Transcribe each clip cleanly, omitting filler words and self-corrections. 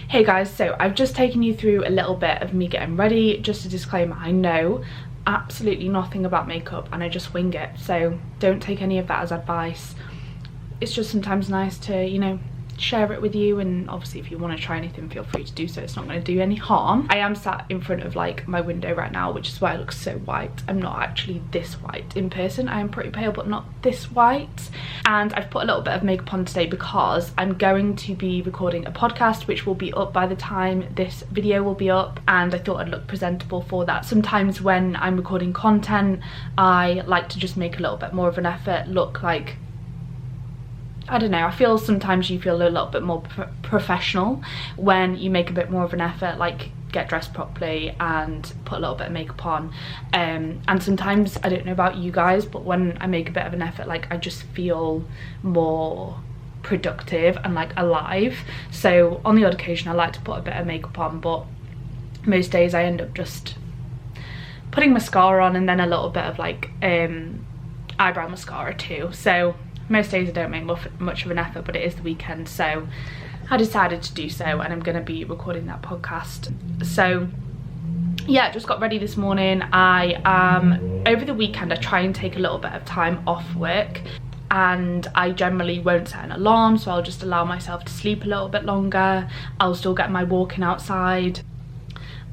Hey guys, so I've just taken you through a little bit of me getting ready. Just a disclaimer, I know absolutely nothing about makeup and I just wing it, so don't take any of that as advice. It's just sometimes nice to, you know, share it with you, and obviously if you want to try anything, feel free to do so. It's not going to do any harm. I am sat in front of like my window right now, which is why I look so white. I'm not actually this white in person. I am pretty pale but not this white, and I've put a little bit of makeup on today because I'm going to be recording a podcast which will be up by the time this video will be up, and I thought I'd look presentable for that. Sometimes when I'm recording content, I like to just make a little bit more of an effort, look like, I don't know, I feel sometimes you feel a little bit more professional when you make a bit more of an effort, like get dressed properly and put a little bit of makeup on. And sometimes, I don't know about you guys, but when I make a bit of an effort, like I just feel more productive and like alive. So on the odd occasion I like to put a bit of makeup on, but most days I end up just putting mascara on and then a little bit of like eyebrow mascara too. So most days I don't make much of an effort, but it is the weekend, so I decided to do so, and I'm going to be recording that podcast. So yeah, just got ready this morning. Over the weekend I try and take a little bit of time off work, and I generally won't set an alarm, so I'll just allow myself to sleep a little bit longer. I'll still get my walking outside,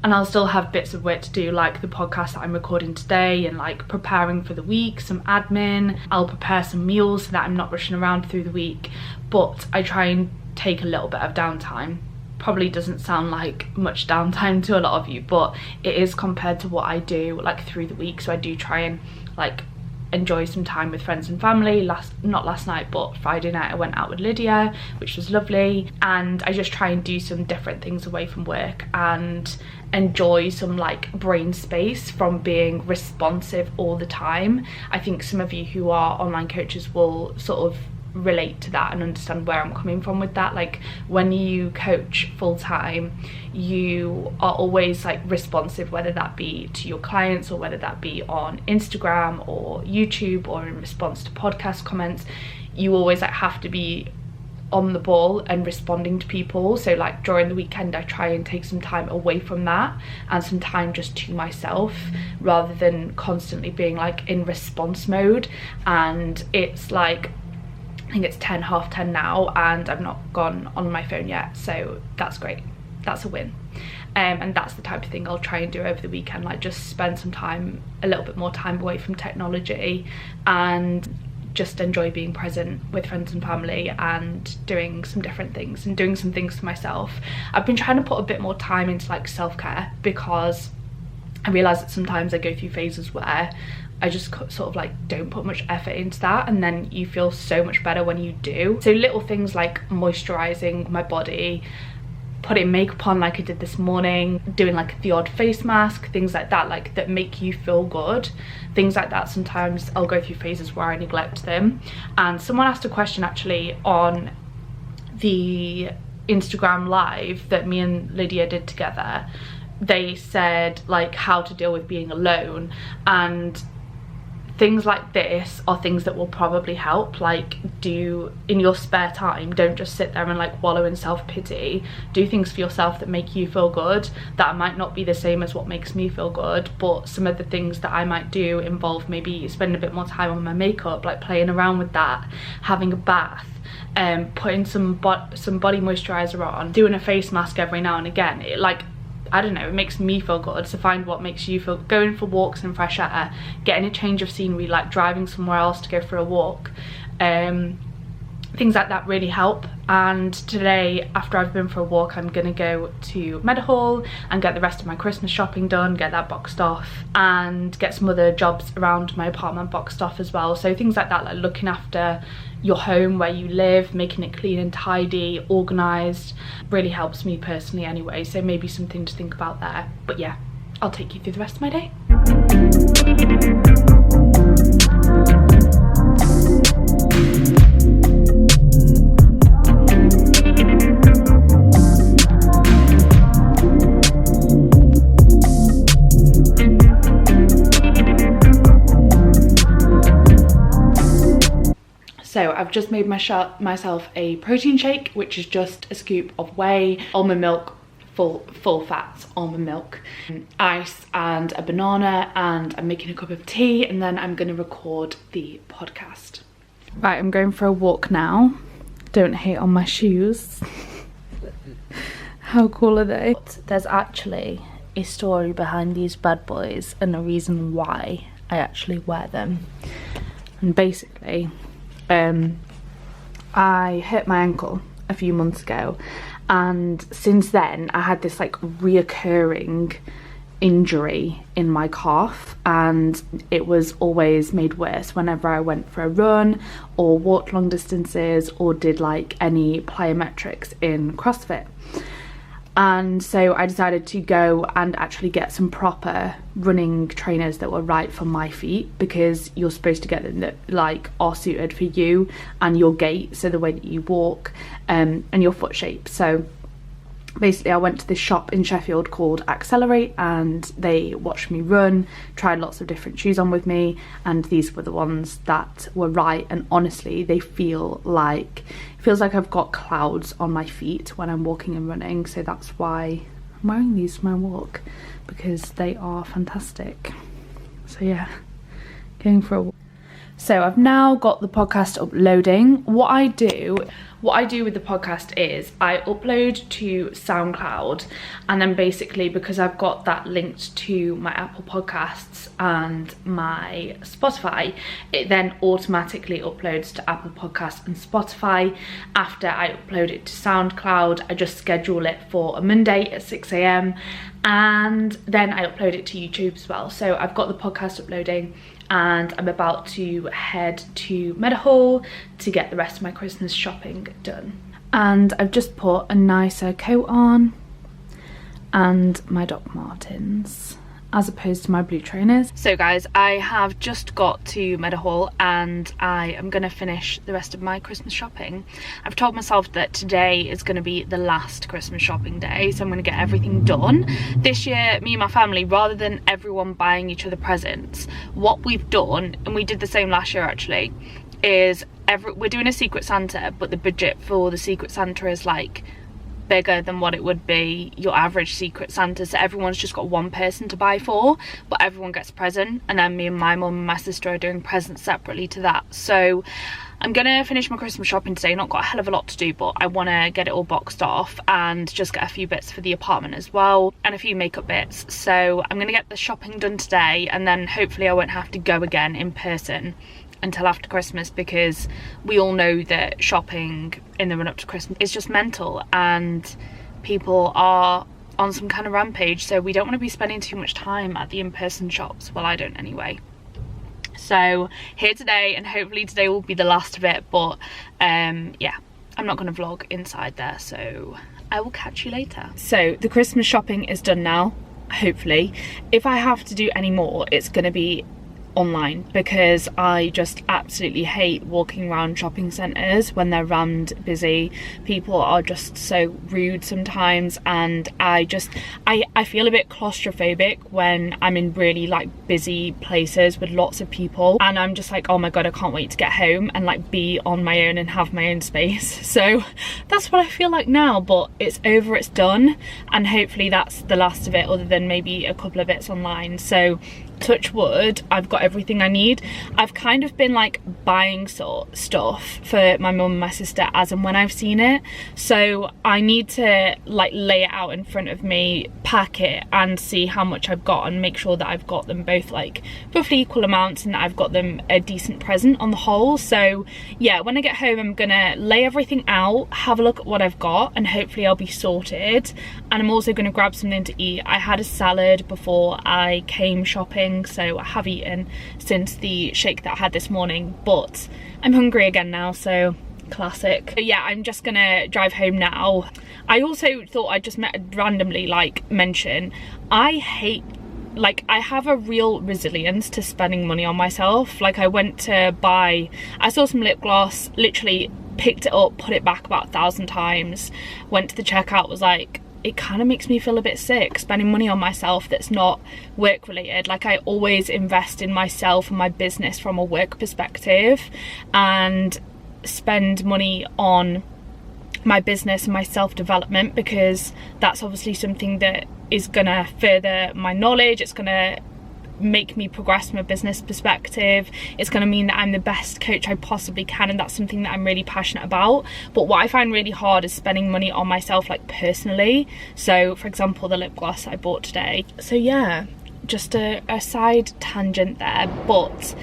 and I'll still have bits of work to do, like the podcast that I'm recording today and like preparing for the week, some admin. I'll prepare some meals so that I'm not rushing around through the week, but I try and take a little bit of downtime. Probably doesn't sound like much downtime to a lot of you, but it is compared to what I do like through the week. So I do try and like enjoy some time with friends and family. Not last night, but Friday night I went out with Lydia, which was lovely, and I just try and do some different things away from work and enjoy some like brain space from being responsive all the time. I think some of you who are online coaches will sort of relate to that and understand where I'm coming from with that. Like when you coach full-time, you are always like responsive, whether that be to your clients or whether that be on Instagram or YouTube or in response to podcast comments. You always like have to be on the ball and responding to people. So like during the weekend I try and take some time away from that and some time just to myself, rather than constantly being like in response mode. And it's like, I think it's 10, half 10 now, and I've not gone on my phone yet, so that's great. That's a win. And that's the type of thing I'll try and do over the weekend, like just spend some time, a little bit more time away from technology and just enjoy being present with friends and family and doing some different things and doing some things for myself. I've been trying to put a bit more time into like self-care, because I realise that sometimes I go through phases where I just sort of like don't put much effort into that, and then you feel so much better when you do. So little things like moisturising my body, putting makeup on like I did this morning, doing like the odd face mask, things like that, like that make you feel good. Things like that, sometimes I'll go through phases where I neglect them. And someone asked a question actually on the Instagram live that me and Lydia did together. They said like how to deal with being alone, and things like this are things that will probably help. Like, do in your spare time, don't just sit there and like wallow in self-pity. Do things for yourself that make you feel good. That might not be the same as what makes me feel good, but some of the things that I might do involve maybe spending a bit more time on my makeup, like playing around with that, having a bath, putting some body moisturizer on, doing a face mask every now and again. It, like, I don't know, it makes me feel good. So find what makes you feel, going for walks in fresh air, getting a change of scenery, like driving somewhere else to go for a walk. Things like that really help. And today, after I've been for a walk, I'm gonna go to Meadowhall and get the rest of my Christmas shopping done, get that boxed off, and get some other jobs around my apartment boxed off as well. So things like that, like looking after your home where you live, making it clean and tidy, organised, really helps me personally anyway. So maybe something to think about there. But yeah, I'll take you through the rest of my day. So I've just made myself a protein shake, which is just a scoop of whey, almond milk, full fats almond milk, ice and a banana, and I'm making a cup of tea, and then I'm going to record the podcast. Right, I'm going for a walk now. Don't hate on my shoes. How cool are they? There's actually a story behind these bad boys and a reason why I actually wear them. And basically, I hurt my ankle a few months ago, and since then I had this like reoccurring injury in my calf, and it was always made worse whenever I went for a run or walked long distances or did like any plyometrics in CrossFit. And so I decided to go and actually get some proper running trainers that were right for my feet, because you're supposed to get them that like are suited for you and your gait, so the way that you walk, and your foot shape. So basically I went to this shop in Sheffield called Accelerate, and they watched me run, tried lots of different shoes on with me, and these were the ones that were right. And honestly, they feels like I've got clouds on my feet when I'm walking and running. So that's why I'm wearing these for my walk, because they are fantastic. So yeah, going for a walk. So I've now got the podcast uploading. What I do with the podcast is I upload to SoundCloud, and then basically, because I've got that linked to my Apple Podcasts and my Spotify, it then automatically uploads to Apple Podcasts and Spotify. After I upload it to SoundCloud, I just schedule it for a Monday at 6 AM, and then I upload it to YouTube as well. So I've got the podcast uploading, and I'm about to head to Meadowhall to get the rest of my Christmas shopping done. And I've just put a nicer coat on and my Doc Martens, as opposed to my blue trainers. So guys, I have just got to Meadowhall and I am gonna finish the rest of my Christmas shopping. I've told myself that today is gonna be the last Christmas shopping day, so I'm gonna get everything done. This year, me and my family, rather than everyone buying each other presents, what we've done, and we did the same last year actually, is we're doing a Secret Santa, but the budget for the Secret Santa is like bigger than what it would be your average Secret Santa, so everyone's just got one person to buy for, but everyone gets a present, and then me and my mum and my sister are doing presents separately to that. So I'm gonna finish my Christmas shopping today. Not got a hell of a lot to do, but I want to get it all boxed off and just get a few bits for the apartment as well, and a few makeup bits. So I'm gonna get the shopping done today, and then hopefully I won't have to go again in person until after Christmas, because we all know that shopping in the run up to Christmas is just mental and people are on some kind of rampage, so we don't want to be spending too much time at the in-person shops. Well, I don't anyway. So here today, and hopefully today will be the last of it, but yeah, I'm not going to vlog inside there, so I will catch you later. So the Christmas shopping is done now, hopefully. If I have to do any more, it's going to be online, because I just absolutely hate walking around shopping centres when they're rammed busy. People are just so rude sometimes, and I feel a bit claustrophobic when I'm in really like busy places with lots of people, and I'm just like, oh my god, I can't wait to get home and like be on my own and have my own space. So that's what I feel like now, but it's over, it's done, and hopefully that's the last of it, other than maybe a couple of bits online. So touch wood, I've got everything I need. I've kind of been like buying stuff for my mum and my sister as and when I've seen it, so I need to like lay it out in front of me, pack it, and see how much I've got, and make sure that I've got them both like roughly equal amounts, and I've got them a decent present on the whole. So yeah, when I get home I'm gonna lay everything out, have a look at what I've got, and hopefully I'll be sorted. And I'm also gonna grab something to eat. I had a salad before I came shopping, so I have eaten since the shake that I had this morning, but I'm hungry again now, so classic. But yeah, I'm just gonna drive home now. I also thought I'd just randomly like mention, I hate, like, I have a real resilience to spending money on myself. Like, I went to buy, I saw some lip gloss, literally picked it up, put it back about 1,000 times, went to the checkout, was like, it kind of makes me feel a bit sick spending money on myself that's not work related. Like, I always invest in myself and my business from a work perspective, and spend money on my business and my self-development, because that's obviously something that is gonna further my knowledge, it's gonna make me progress from a business perspective, it's going to mean that I'm the best coach I possibly can, and that's something that I'm really passionate about. But what I find really hard is spending money on myself, like personally. So for example, the lip gloss I bought today. So yeah, just a side tangent there, but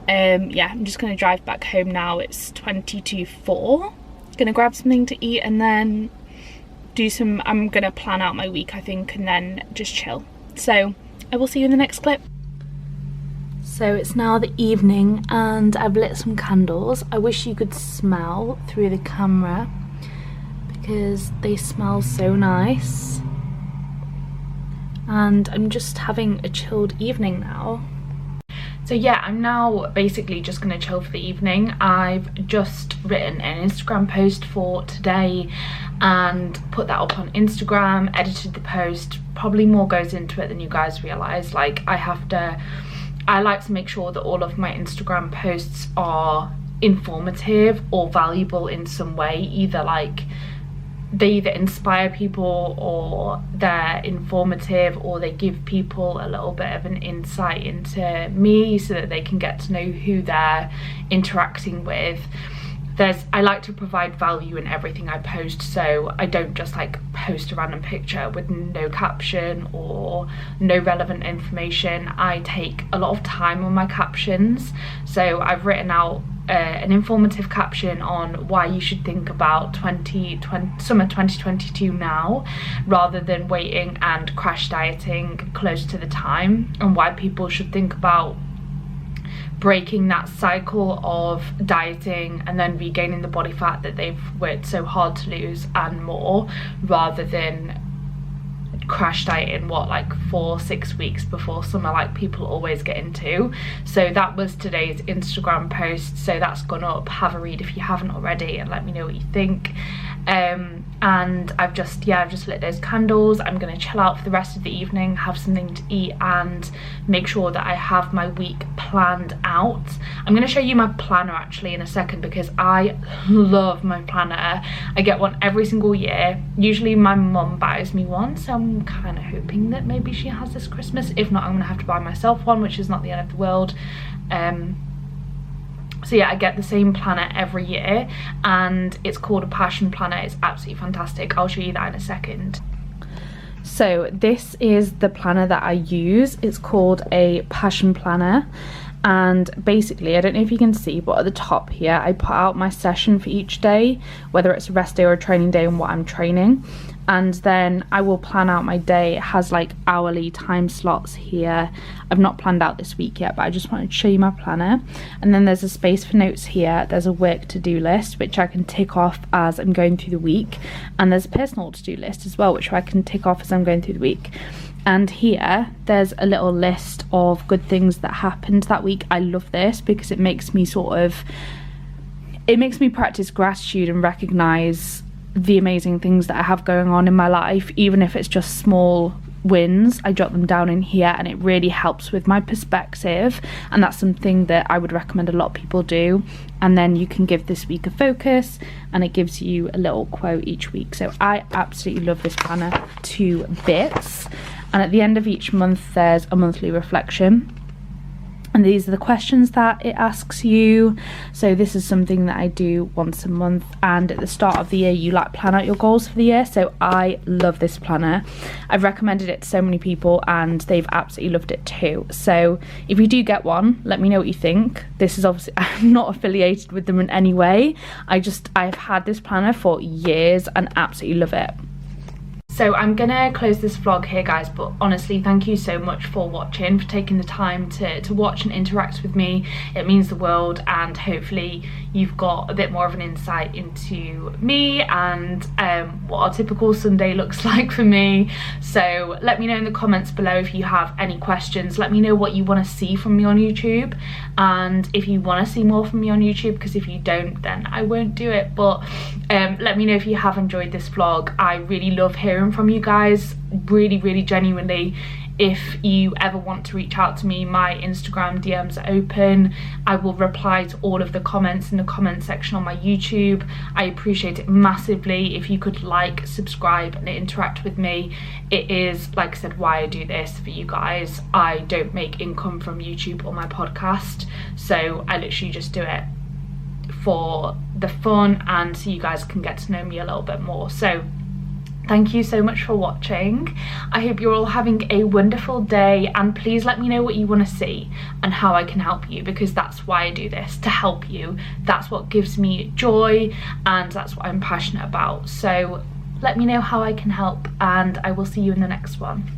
yeah, I'm just going to drive back home now. It's 4:22. Gonna grab something to eat, and then I'm gonna plan out my week, I think, and then just chill. So I will see you in the next clip. So it's now the evening and I've lit some candles. I wish you could smell through the camera because they smell so nice. And I'm just having a chilled evening now. So yeah, I'm now basically just gonna chill for the evening. I've just written an Instagram post for today and put that up on Instagram, edited the post. Probably more goes into it than you guys realise. Like, I like to make sure that all of my Instagram posts are informative or valuable in some way, either like they either inspire people or they're informative, or they give people a little bit of an insight into me so that they can get to know who they're interacting with. I like to provide value in everything I post, so I don't just like post a random picture with no caption or no relevant information. I take a lot of time on my captions, so I've written out an informative caption on why you should think about summer 2022 now, rather than waiting and crash dieting close to the time, and why people should think about breaking that cycle of dieting and then regaining the body fat that they've worked so hard to lose and more, rather than crash dieting like 4-6 weeks before summer like people always get into. So that was today's Instagram post, so that's gone up. Have a read if you haven't already and let me know what you think. And I've just lit those candles. I'm gonna chill out for the rest of the evening, have something to eat, and make sure that I have my week planned out. I'm gonna show you my planner actually in a second, because I love my planner. I get one every single year. Usually my mum buys me one, so I'm kind of hoping that maybe she has this Christmas. If not, I'm gonna have to buy myself one, which is not the end of the world. So yeah, I get the same planner every year, and it's called a passion planner. It's absolutely fantastic. I'll show you that in a second. So this is the planner that I use. It's called a passion planner, and basically, I don't know if you can see, but at the top here I put out my session for each day, whether it's a rest day or a training day, and what I'm training. And then I will plan out my day. It has like hourly time slots here. I've not planned out this week yet, but I just wanted to show you my planner. And then there's a space for notes here. There's a work to-do list, which I can tick off as I'm going through the week. And there's a personal to-do list as well, which I can tick off as I'm going through the week. And here there's a little list of good things that happened that week. I love this because it makes me practice gratitude and recognize the amazing things that I have going on in my life. Even if it's just small wins, I jot them down in here, and it really helps with my perspective, and that's something that I would recommend a lot of people do. And then you can give this week a focus, and it gives you a little quote each week. So I absolutely love this planner to bits. And at the end of each month there's a monthly reflection, and these are the questions that it asks you. So this is something that I do once a month, and at the start of the year you like plan out your goals for the year. So I love this planner. I've recommended it to so many people and they've absolutely loved it too. So if you do get one, let me know what you think. This is obviously, I'm not affiliated with them in any way. I've had this planner for years and absolutely love it. So I'm gonna close this vlog here, guys, but honestly, thank you so much for watching, for taking the time to watch and interact with me. It means the world, and hopefully you've got a bit more of an insight into me and what a typical Sunday looks like for me. So let me know in the comments below if you have any questions. Let me know what you want to see from me on YouTube, and if you want to see more from me on YouTube, because if you don't, then I won't do it. But let me know if you have enjoyed this vlog. I really love hearing from you guys, really genuinely. If you ever want to reach out to me, my Instagram DMs are open. I will reply to all of the comments in the comment section on my YouTube. I appreciate it massively if you could like, subscribe and interact with me. It is, like I said, why I do this for you guys. I don't make income from YouTube or my podcast, so I literally just do it for the fun and so you guys can get to know me a little bit more. So thank you so much for watching. I hope you're all having a wonderful day, and please let me know what you want to see and how I can help you, because that's why I do this, to help you. That's what gives me joy and that's what I'm passionate about. So let me know how I can help, and I will see you in the next one.